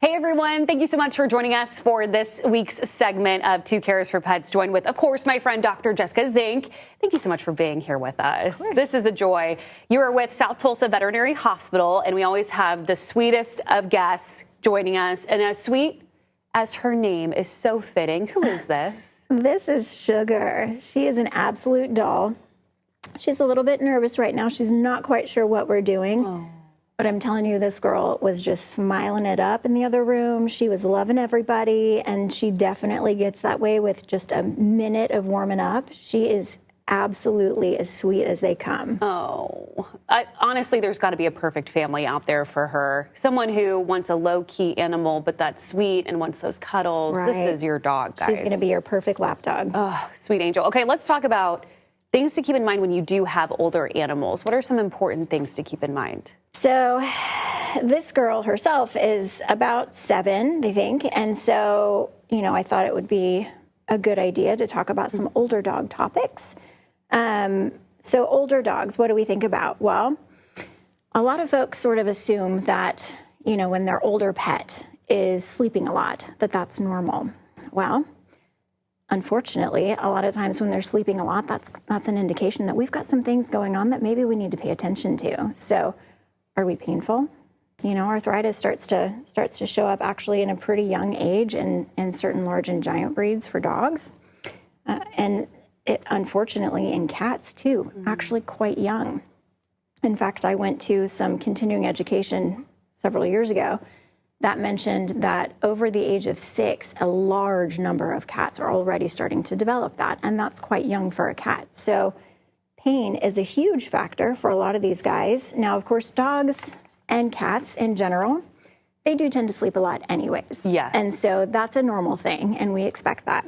Hey everyone, thank you so much for joining us for this week's segment of Two Cares for Pets, joined with, of course, my friend Dr. Jessica Zink. Thank you so much for being here with us. This is a joy. You are with South Tulsa Veterinary Hospital, and we always have the sweetest of guests joining us, and as sweet as her name is so fitting. Who is this? This is Sugar. She is an absolute doll. She's a little bit nervous right now. She's not quite sure what we're doing. Oh. But I'm telling you, this girl was just smiling it up in the other room. She was loving everybody, and she definitely gets that way with just a minute of warming up. She is absolutely as sweet as they come. Oh, honestly, there's got to be a perfect family out there for her. Someone who wants a low-key animal, but that's sweet and wants those cuddles. Right. This is your dog, guys. She's going to be your perfect lap dog. Oh, sweet angel. Okay, let's talk about things to keep in mind when you do have older animals. What are some important things to keep in mind? So this girl herself is about 7, I think. And so, I thought it would be a good idea to talk about some older dog topics. So older dogs, what do we think about? Well, a lot of folks sort of assume that, when their older pet is sleeping a lot, that's normal. Well, unfortunately, a lot of times when they're sleeping a lot, that's an indication that we've got some things going on that maybe we need to pay attention to. So are we painful? Arthritis starts to show up actually in a pretty young age in certain large and giant breeds for dogs. And it, unfortunately, in cats too, actually quite young. In fact, I went to some continuing education several years ago that mentioned that over the age of 6, a large number of cats are already starting to develop that, and that's quite young for a cat. So pain is a huge factor for a lot of these guys. Now, of course, dogs and cats in general, they do tend to sleep a lot anyways. Yes. And so that's a normal thing, and we expect that.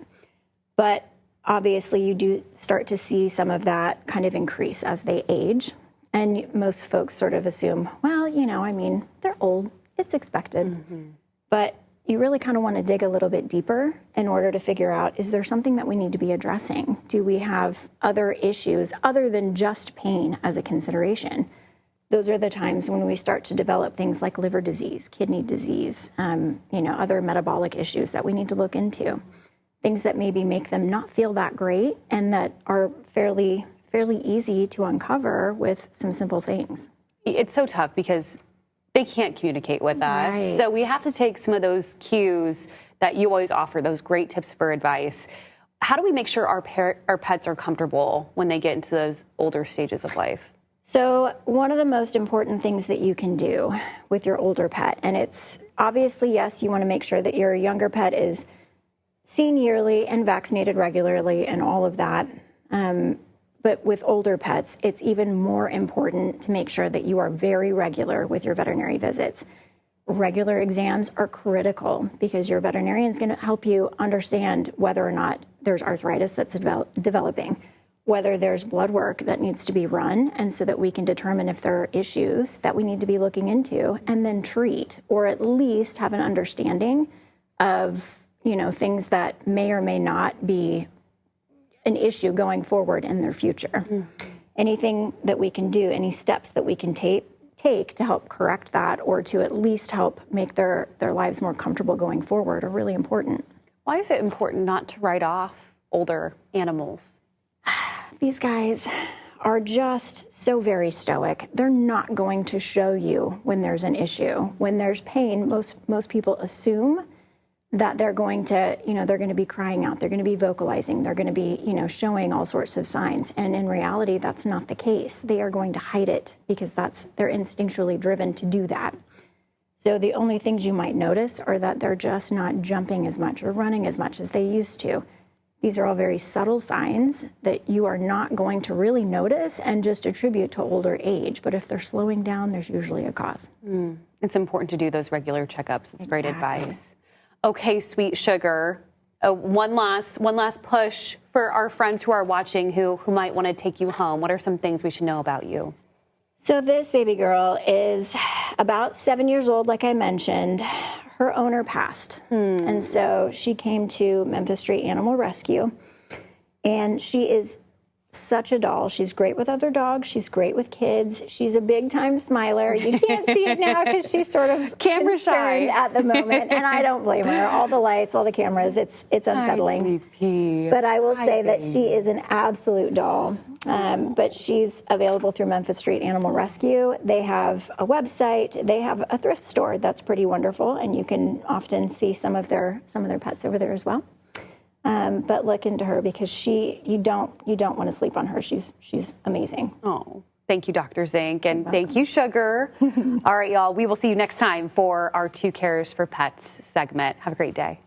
But obviously, you do start to see some of that kind of increase as they age. And most folks sort of assume, well, they're old. It's expected. Mm-hmm. But you really kind of want to dig a little bit deeper in order to figure out, is there something that we need to be addressing? Do we have other issues other than just pain as a consideration? Those are the times when we start to develop things like liver disease, kidney disease, other metabolic issues that we need to look into. Things that maybe make them not feel that great and that are fairly easy to uncover with some simple things. It's so tough because they can't communicate with us. Right. So we have to take some of those cues that you always offer, those great tips for advice. How do we make sure our pets are comfortable when they get into those older stages of life? So one of the most important things that you can do with your older pet, and it's obviously, yes, you want to make sure that your younger pet is seen yearly and vaccinated regularly and all of that. But with older pets, it's even more important to make sure that you are very regular with your veterinary visits. Regular exams are critical because your veterinarian is going to help you understand whether or not there's arthritis that's developing, whether there's blood work that needs to be run, and so that we can determine if there are issues that we need to be looking into and then treat, or at least have an understanding of, things that may or may not be an issue going forward in their future. Mm-hmm. Anything that we can do, any steps that we can take to help correct that, or to at least help make their lives more comfortable going forward, are really important. Why is it important not to write off older animals? These guys are just so very stoic. They're not going to show you when there's an issue. When there's pain, most people assume that they're going to, they're going to be crying out, they're going to be vocalizing, they're going to be, showing all sorts of signs. And in reality, that's not the case. They are going to hide it because they're instinctually driven to do that. So the only things you might notice are that they're just not jumping as much or running as much as they used to. These are all very subtle signs that you are not going to really notice and just attribute to older age. But if they're slowing down, there's usually a cause. It's important to do those regular checkups. It's great advice. Okay, sweet Sugar. One last push for our friends who are watching who might want to take you home. What are some things we should know about you? So this baby girl is about 7 years old, like I mentioned. Her owner passed, and so she came to Memphis Street Animal Rescue, and she is such a doll. She's great with other dogs. She's great with kids. She's a big time smiler. You can't see it now because she's sort of camera shy at the moment, and I don't blame her. All the lights, all the cameras, it's unsettling. But I will say that she is an absolute doll. But she's available through Memphis Street Animal Rescue. They have a website. They have a thrift store that's pretty wonderful, and you can often see some of their pets over there as well. But look into her because you don't want to sleep on her. She's amazing. Oh, thank you, Dr. Zink, and thank you, Sugar. All right, y'all. We will see you next time for our 2 Cares for Pets segment. Have a great day.